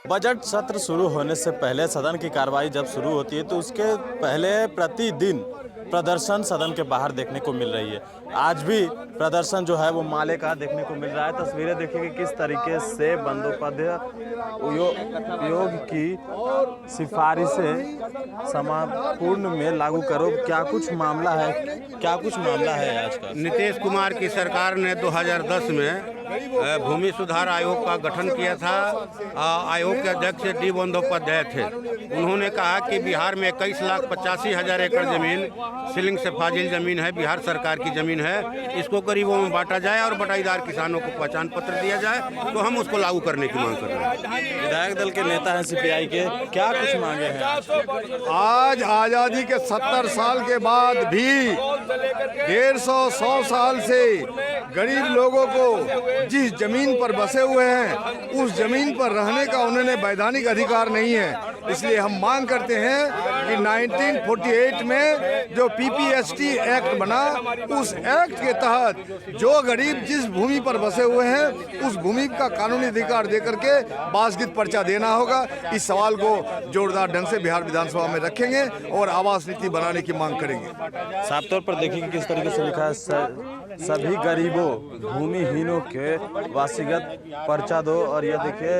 Budget सत्र शुरू होने से पहले सदन की कार्रवाई जब शुरू होती है तो उसके पहले प्रतिदिन प्रदर्शन सदन के बाहर देखने को मिल रही है। आज भी प्रदर्शन जो है वो माले का देखने को मिल रहा है। तस्वीरें देखिए कि किस तरीके से बंदोपध्याय उपयोग की सिफारिशें समापूर्ण में लागू करो। क्या कुछ मामला है आज का? नीतीश कुमार की सरकार ने 2010 में भूमि सुधार आयोग का गठन किया था। आयोग के अध्यक्ष डी बंदोपाध्याय थे। उन्होंने कहा कि बिहार में 21,85,000 एकड़ जमीन सीलिंग से फाजिल जमीन है, बिहार सरकार की जमीन है। इसको गरीबों में बांटा जाए और बटाईदार किसानों को पहचान पत्र दिया जाए, तो हम उसको लागू करने की मांग कर रहे हैं। विधायक दल के नेता हैं सीपीआई के, क्या कुछ मांगे हैं? आज आज़ादी के 70 साल के बाद भी 150-100 साल से गरीब लोगों को जिस जमीन पर बसे हुए हैं उस जमीन पर रहने का उन्होंने वैधानिक अधिकार नहीं है। इसलिए हम मांग करते हैं कि 1948 में जो पीपीएसटी एक्ट बना, उस एक्ट के तहत जो गरीब जिस भूमि पर बसे हुए हैं उस भूमि का कानूनी अधिकार देकर के बासगीत पर्चा देना होगा। इस सवाल को जोरदार ढंग से बिहार विधानसभा में रखेंगे और आवास नीति बनाने की मांग करेंगे। साफ तौर पर देखिए कि किस तरीके से लिखा है, सभी गरीबों भूमिहीनों के वासीगत पर्चा दो। और ये देखिए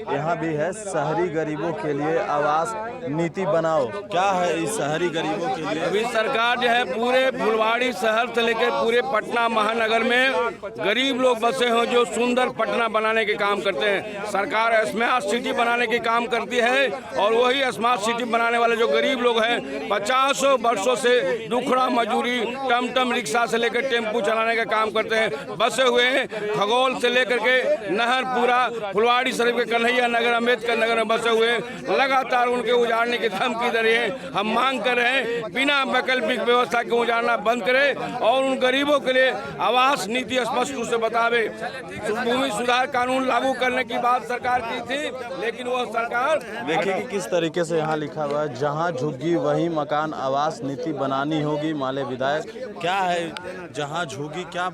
यहाँ भी है, शहरी गरीबों के लिए आवास नीति बनाओ। क्या है इस शहरी गरीबों के लिए? अभी सरकार जो है पूरे फुलवाड़ी शहर से लेकर पूरे पटना महानगर में गरीब लोग बसे हैं जो सुंदर पटना बनाने के काम करते हैं। सरकार स्मार्ट सिटी बनाने के काम करती है और वही स्मार्ट सिटी बनाने वाले जो गरीब लोग हैं 50 वर्षों से दुखड़ा मजदूरी टमटम रिक्शा से लेकर टेम्पू चलाने का काम करते हैं, बसे हुए हैं। खगोल से लेकर के नहरपुरा फुलवाड़ी शरीफ के कन्हैया नगर अम्बेडकर नगर में बसे हुए हैं। लगातार उनके उजाड़ने की धमकी दे रही है। हम मांग कर रहे हैं बिना वैकल्पिक व्यवस्था के उजाड़ना बंद करे और उन गरीबों के लिए आवास नीति स्पष्ट रूप से बतावे। भूमि सुधार कानून लागू करने की बात सरकार की थी, लेकिन वह सरकार देखिए कि किस तरीके से यहाँ लिखा हुआ है, जहाँ झुग्गी वही मकान, आवास नीति बनानी होगी। माले विधायक, क्या है जहाँ झुग्गी, क्या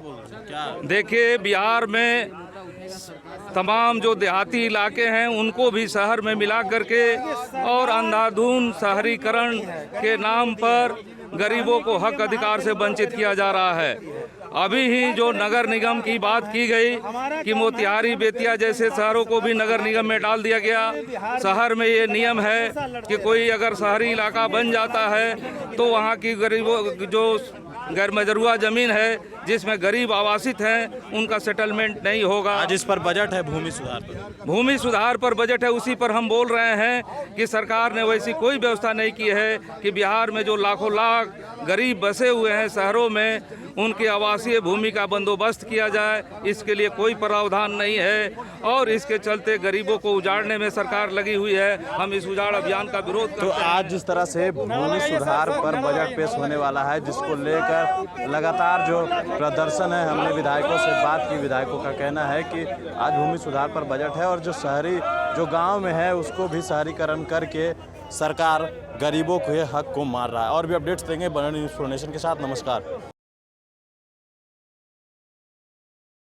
देखिए, बिहार में तमाम जो देहाती इलाके हैं उनको भी शहर में मिला करके और अंधाधुंध शहरीकरण के नाम पर गरीबों को हक अधिकार से वंचित किया जा रहा है। अभी ही जो नगर निगम की बात की गई कि मोतिहारी बेतिया जैसे शहरों को भी नगर निगम में डाल दिया गया। शहर में ये नियम है कि कोई अगर शहरी इलाका बन जाता है तो वहाँ की गरीबों जो गैर मजरूआ जमीन है जिसमें गरीब आवासित हैं उनका सेटलमेंट नहीं होगा। आज इस पर बजट है, भूमि सुधार पर बजट है। उसी पर हम बोल रहे हैं कि सरकार ने वैसी कोई व्यवस्था नहीं की है कि बिहार में जो लाखों लाख गरीब बसे हुए हैं शहरों में उनकी आवासीय भूमि का बंदोबस्त किया जाए। इसके लिए कोई प्रावधान नहीं है और इसके चलते गरीबों को उजाड़ने में सरकार लगी हुई है। हम इस उजाड़ अभियान का विरोध करते हैं। तो आज जिस तरह से भूमि सुधार पर बजट पेश होने वाला है, जिसको लेकर लगातार जो प्रदर्शन है, हमने विधायकों से बात की। विधायकों का कहना है कि आज भूमि सुधार पर बजट है और जो गाँव में है उसको भी शहरीकरण करके सरकार गरीबों के हक को मार रहा है। और भी अपडेट्स देंगे बनर्ड न्यूज़ प्रो नेशन के साथ। नमस्कार।